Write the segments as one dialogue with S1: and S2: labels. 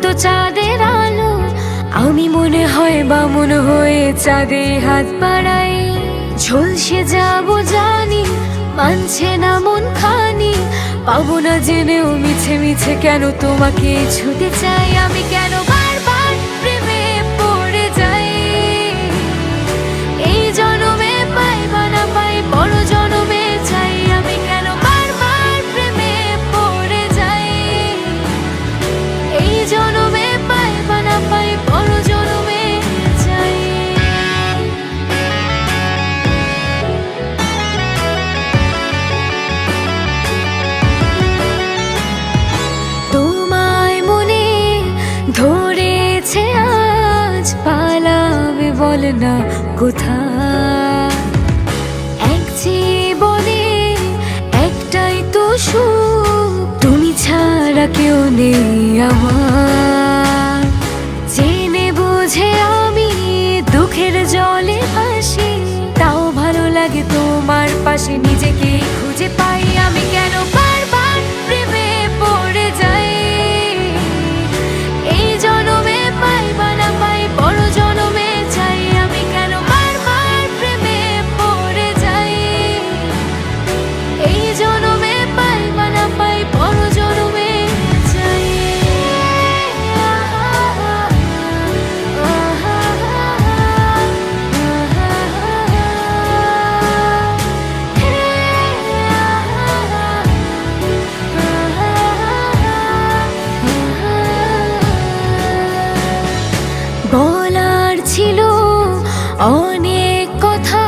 S1: তো চাঁদের আলো, আমি মনে হয় বামুন হয়ে চাঁদে হাত বাড়াই। ঝলসে যাবো জানি, মানছে না মন খানি, পাবো না জেনেও মিছে মিছে কেন তোমাকে ছুতে চাই। আমি কেন বারবার প্রেমে পড়ে যাই, এই জনমে পাই বা না পাই বড় জনমে চাই। আমি কেন বারবার প্রেমে পড়ে যাই, এই জনমে পাই বা না পাই বড় জনমে চাই। তোমায় মনে ধরেছে আজ, পালাবে বল না কোথায়। এক জীবনে একটাই তো সুখ, তুমি ছাড়া কেউ নেই আমার। জেনে বুঝে আমি দুঃখের জলে ভাসি, তাও ভালো লাগে তোমার পাশে নিজেকে খুঁজে পাই। আমি কেন বারবার প্রেমে পড়ে যাই, এই জনমে পাই বা না পাই বড় জনমে চাই। আমি কেন বারবার প্রেমে পড়ে যাই, এই জনমে পাই বা না পাই বড় জনমে চাই। বলার ছিল অনেক কথা,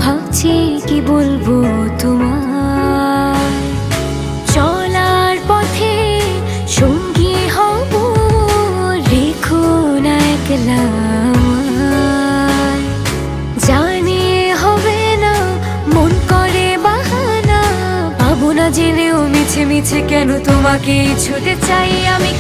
S1: ভাবছি কি বলবো তোমার। চলার পথে সঙ্গী হব, রেখো না একলা আমায়। জানি হবে না মন করে বাহানা, পাবো না জেনেও মিছে মিছে কেন তোমাকে ছুতে চাই। আমি